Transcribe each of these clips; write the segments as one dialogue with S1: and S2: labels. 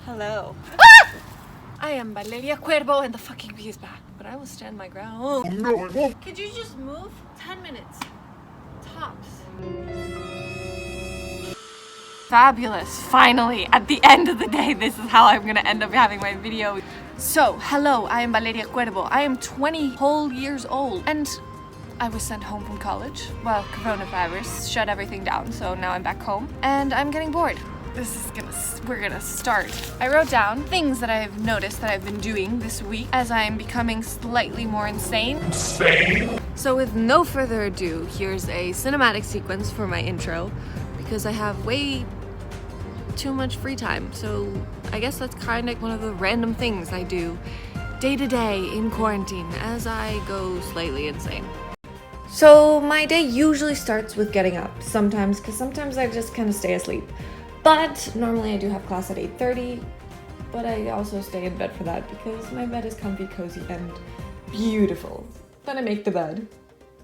S1: Hello. Ah! I am Valeria Cuervo and the fucking bee is back, but I will stand my ground. Oh, no, I won't. Could you just move? 10 minutes. Tops. Fabulous. Finally, at the end of the day, this is how I'm gonna end up having my video. So, hello, I am Valeria Cuervo. I am 20 whole years old and I was sent home from college. Well, coronavirus shut everything down, so now I'm back home and I'm getting bored. We're gonna start. I wrote down things that I've noticed that I've been doing this week as I'm becoming slightly more insane. So with no further ado, here's a cinematic sequence for my intro because I have way too much free time. So I guess that's kind of one of the random things I do day to day in quarantine as I go slightly insane. So my day usually starts with getting up because sometimes I just kind of stay asleep. But normally I do have class at 8:30, but I also stay in bed for that because my bed is comfy, cozy, and beautiful. Then I make the bed.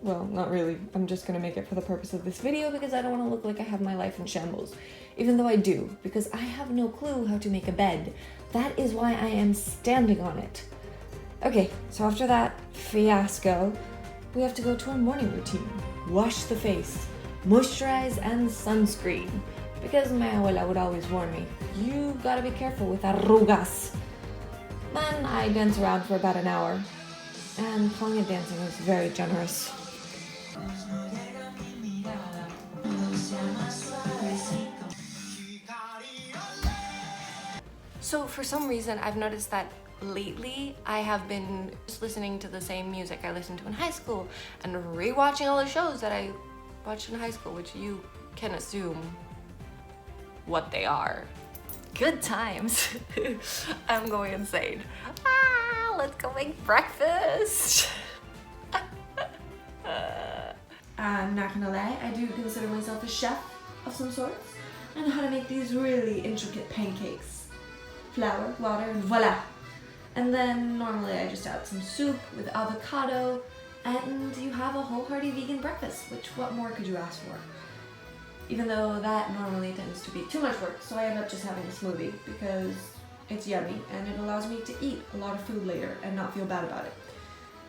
S1: Well, not really. I'm just gonna make it for the purpose of this video because I don't want to look like I have my life in shambles. Even though I do, because I have no clue how to make a bed. That is why I am standing on it. Okay, so after that fiasco, we have to go to our morning routine. Wash the face, moisturize, and sunscreen. Because my abuela would always warn me, you gotta be careful with arrugas. Then I dance around for about an hour, and calling it dancing is very generous. So for some reason, I've noticed that lately I have been just listening to the same music I listened to in high school and rewatching all the shows that I watched in high school, which you can assume what they are. Good times. I'm going insane. Let's go make breakfast. I'm not gonna lie, I do consider myself a chef of some sorts. I know how to make these really intricate pancakes. Flour, water, and voila. And then normally I just add some soup with avocado and you have a wholehearted vegan breakfast, which what more could you ask for? Even though that normally tends to be too much work, so I end up just having a smoothie because it's yummy and it allows me to eat a lot of food later and not feel bad about it.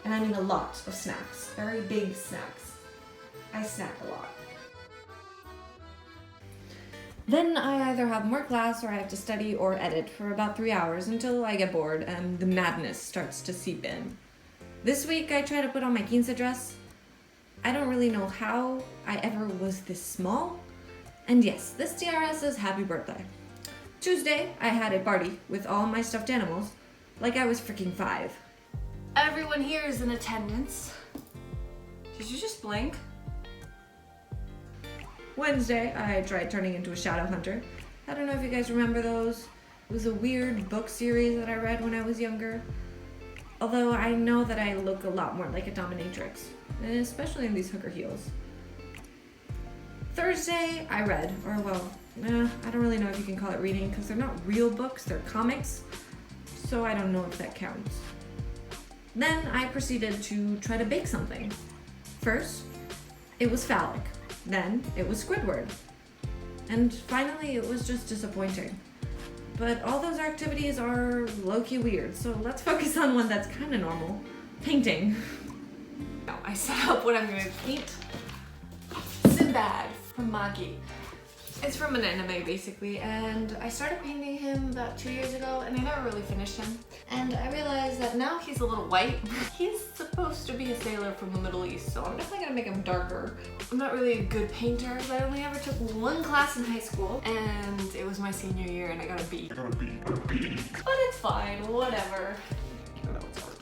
S1: And I mean a lot of snacks, very big snacks. I snack a lot. Then I either have more class or I have to study or edit for about 3 hours until I get bored and the madness starts to seep in. This week I try to put on my quince dress. I don't really know how I ever was this small. And yes, this tiara says happy birthday. Tuesday, I had a party with all my stuffed animals, like I was freaking 5. Everyone here is in attendance. Did you just blink? Wednesday, I tried turning into a Shadowhunter. I don't know if you guys remember those. It was a weird book series that I read when I was younger. Although I know that I look a lot more like a dominatrix, and especially in these hooker heels. Thursday, I read, or well, I don't really know if you can call it reading because they're not real books, they're comics, so I don't know if that counts. Then I proceeded to try to bake something. First, it was phallic, then it was Squidward, and finally it was just disappointing. But all those activities are low-key weird, so let's focus on one that's kind of normal, painting. Now, I set up what I'm going to paint. Sinbad from Magi. It's from an anime basically, and I started painting him about 2 years ago and I never really finished him. And I realized that now he's a little white. He's supposed to be a sailor from the Middle East, so I'm definitely gonna make him darker. I'm not really a good painter, but I only ever took one class in high school and it was my senior year and I got a B. But it's fine, whatever. I know it's hard.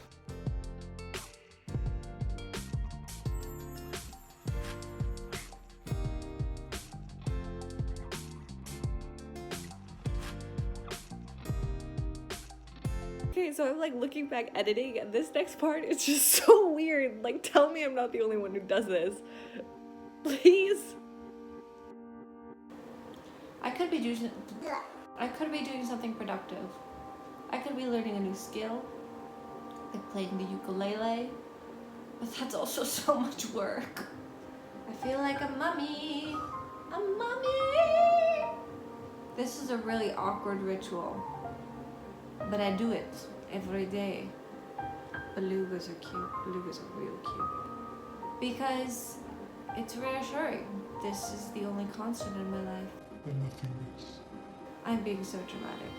S1: Okay, so I'm like looking back editing and this next part is just so weird. Like, tell me I'm not the only one who does this. Please. I could be doing something productive. I could be learning a new skill, like playing the ukulele, but that's also so much work. I feel like a mummy. A mummy! This is a really awkward ritual. but I do it every day. Belugas are cute. Belugas are real cute. Because it's reassuring. This is the only constant in my life.
S2: And nothing else.
S1: I'm being so dramatic.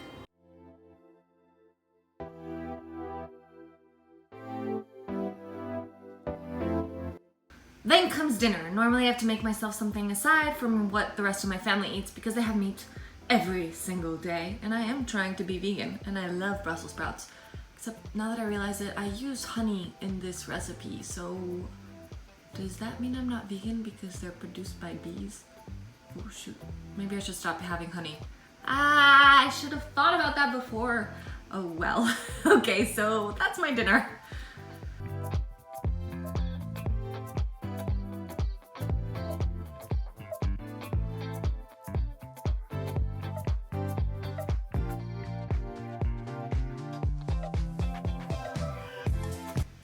S1: Then comes dinner. Normally I have to make myself something aside from what the rest of my family eats because they have meat every single day. And I am trying to be vegan and I love Brussels sprouts. Except now that I realize it, I use honey in this recipe. So does that mean I'm not vegan because they're produced by bees? Oh shoot, maybe I should stop having honey. Ah, I should have thought about that before. Oh well. Okay, so that's my dinner.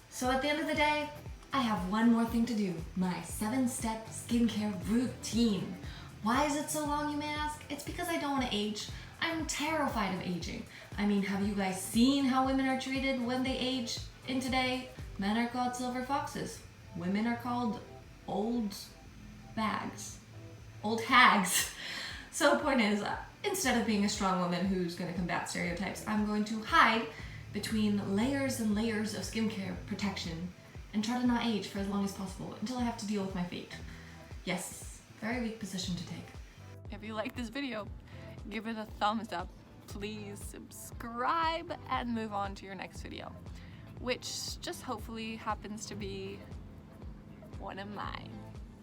S1: So at the end of the day, I have one more thing to do. My 7-step skincare routine. Why is it so long, you may ask? It's because I don't want to age. I'm terrified of aging. I mean, have you guys seen how women are treated when they age in today? Men are called silver foxes. Women are called old bags. Old hags. So the point is, instead of being a strong woman who's going to combat stereotypes, I'm going to hide between layers and layers of skincare protection and try to not age for as long as possible until I have to deal with my fate. Yes, very weak position to take. If you like this video, give it a thumbs up. Please subscribe and move on to your next video, which just hopefully happens to be one of mine.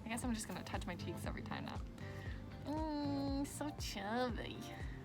S1: I guess I'm just gonna touch my cheeks every time now. So chubby.